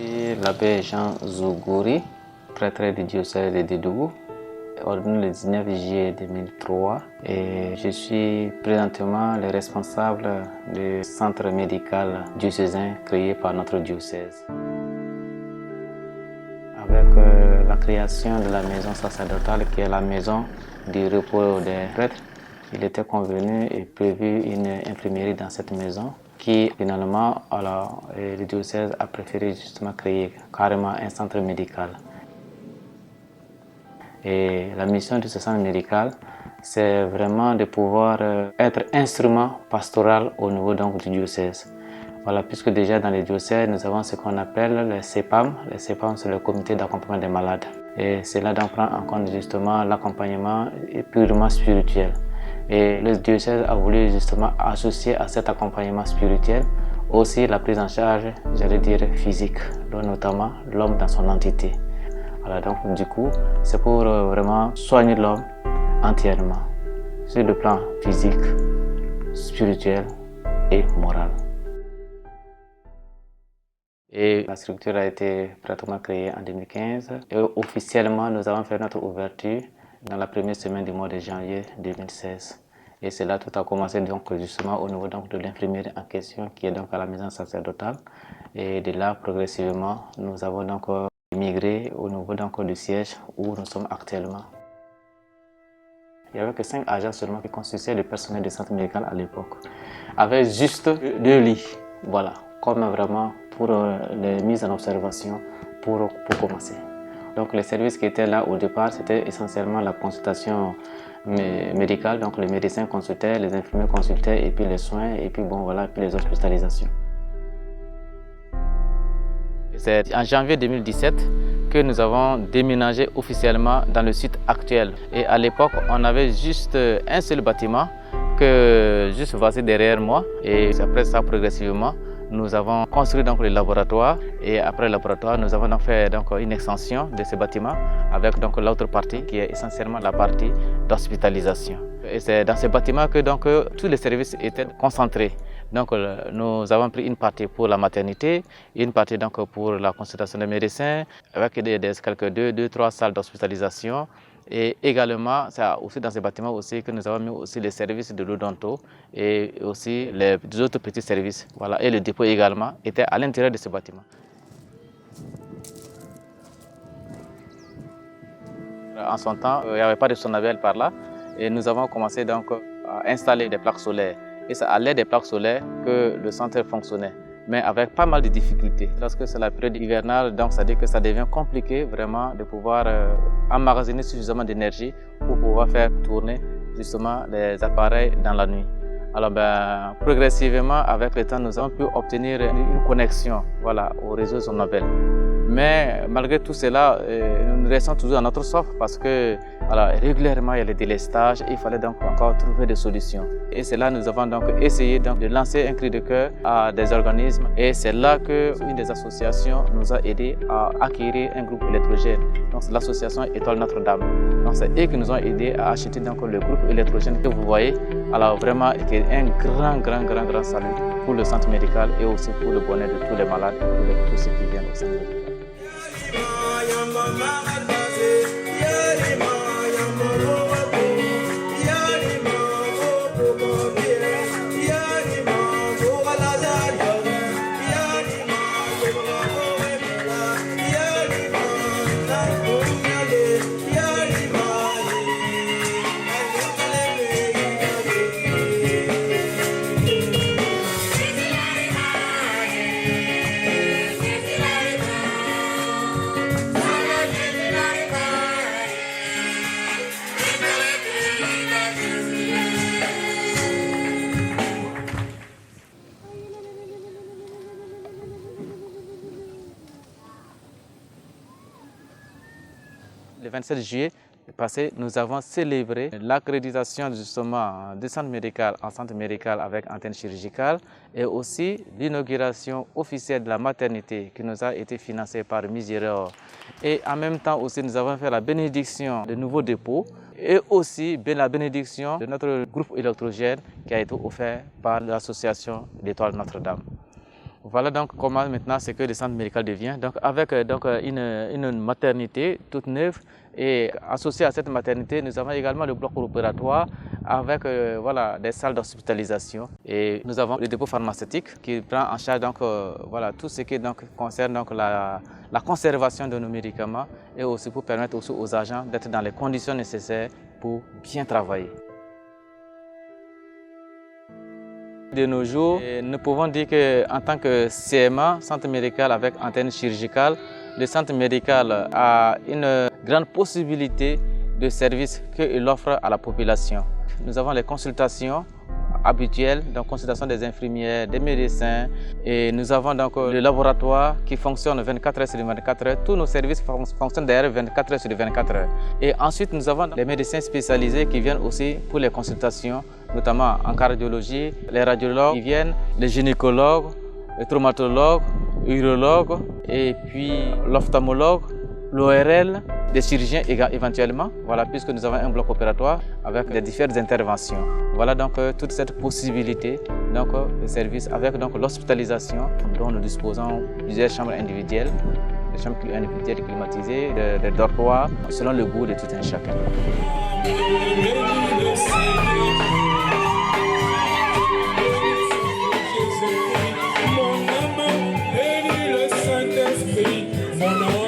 suis l'abbé Jean Zougouri, prêtre du diocèse de Dédougou, ordonné le 19 juillet 2003 et je suis présentement le responsable du centre médical diocésain créé par notre diocèse. Avec la création de la maison sacerdotale qui est la maison du repos des prêtres, il était convenu et prévu une imprimerie dans cette maison qui finalement le diocèse a préféré justement créer carrément un centre médical. Et la mission de ce centre médical, c'est vraiment de pouvoir être instrument pastoral au niveau donc, du diocèse. Voilà, puisque déjà dans les diocèses, nous avons ce qu'on appelle les CEPAM. Les CEPAM, c'est le comité d'accompagnement des malades. Et c'est là d'en prendre en compte justement l'accompagnement purement spirituel. Et le diocèse a voulu justement associer à cet accompagnement spirituel aussi la prise en charge, j'allais dire, physique, notamment l'homme dans son entité. Voilà, donc du coup, c'est pour vraiment soigner l'homme entièrement, sur le plan physique, spirituel et moral. Et la structure a été pratiquement créée en 2015 et officiellement nous avons fait notre ouverture dans la première semaine du mois de janvier 2016. Et c'est là que tout a commencé donc justement au niveau donc de l'infirmerie en question qui est donc à la maison sacerdotale. Et de là progressivement nous avons donc migré au niveau donc du siège où nous sommes actuellement. Il n'y avait que 5 agents seulement qui constituaient le personnel du centre médical à l'époque, avec juste 2 lits, voilà, comme vraiment pour les mises en observation pour commencer. Donc les services qui étaient là au départ, c'était essentiellement la consultation médicale, donc les médecins consultaient, les infirmiers consultaient, et puis les soins, et puis bon voilà, puis les hospitalisations. C'est en janvier 2017 que nous avons déménagé officiellement dans le site actuel. Et à l'époque, on avait juste un seul bâtiment juste voici derrière moi. Et après ça, progressivement, nous avons construit donc le laboratoire. Et après le laboratoire, nous avons donc fait donc une extension de ce bâtiment avec donc l'autre partie qui est essentiellement la partie d'hospitalisation. Et c'est dans ce bâtiment que donc tous les services étaient concentrés. Donc nous avons pris une partie pour la maternité, une partie donc pour la consultation des médecins, avec quelques 3 salles d'hospitalisation. Et également, c'est aussi dans ce bâtiment aussi que nous avons mis aussi les services de l'odonto et aussi les autres petits services. Voilà. Et le dépôt également était à l'intérieur de ce bâtiment. En son temps, il n'y avait pas de Sonabel par là et nous avons commencé donc à installer des plaques solaires. Et c'est à l'aide des plaques solaires que le centre fonctionnait, mais avec pas mal de difficultés. Lorsque c'est la période hivernale, donc ça dit que ça devient compliqué vraiment de pouvoir emmagasiner suffisamment d'énergie pour pouvoir faire tourner justement les appareils dans la nuit. Alors progressivement, avec le temps, nous avons pu obtenir une connexion au réseau Sonabel. Mais malgré tout cela, nous restons toujours à notre soif parce que régulièrement il y a des délestages et il fallait donc encore trouver des solutions. Et c'est là que nous avons donc essayé de lancer un cri de cœur à des organismes et c'est là qu'une des associations nous a aidés à acquérir un groupe électrogène. Donc c'est l'association Étoile Notre-Dame. Donc c'est eux qui nous ont aidés à acheter donc le groupe électrogène que vous voyez. Alors vraiment, c'est un grand salut pour le centre médical et aussi pour le bonheur de tous les malades et de tous ceux qui viennent au centre médical. Le 27 juillet passé, nous avons célébré l'accréditation justement du centre médical en centre médical avec antenne chirurgicale et aussi l'inauguration officielle de la maternité qui nous a été financée par Miseror. Et en même temps aussi, nous avons fait la bénédiction de nouveaux dépôts et aussi la bénédiction de notre groupe électrogène qui a été offert par l'association d'Étoile Notre-Dame. Voilà donc comment maintenant c'est que le centre médical devient. Donc avec une maternité toute neuve et associé à cette maternité, nous avons également le bloc opératoire avec voilà, des salles d'hospitalisation. Et nous avons le dépôt pharmaceutique qui prend en charge voilà, tout ce qui concerne la conservation de nos médicaments et aussi pour permettre aussi aux agents d'être dans les conditions nécessaires pour bien travailler. De nos jours, nous pouvons dire qu'en tant que CMA, centre médical avec antenne chirurgicale, le centre médical a une grande possibilité de services qu'il offre à la population. Nous avons les consultations habituelles, donc consultation des infirmières, des médecins, et nous avons donc le laboratoire qui fonctionne 24 heures sur 24 heures. Tous nos services fonctionnent d'ailleurs 24 heures sur 24 heures. Et ensuite, nous avons les médecins spécialisés qui viennent aussi pour les consultations, notamment en cardiologie, les radiologues qui viennent, les gynécologues, les traumatologues, urologues, et puis l'ophtalmologue, l'ORL, des chirurgiens éventuellement, voilà, puisque nous avons un bloc opératoire avec des différentes interventions. Voilà donc toute cette possibilité de service avec l'hospitalisation dont nous disposons plusieurs chambres individuelles, des chambres individuelles climatisées, des dortoirs, selon le goût de tout un chacun. Mon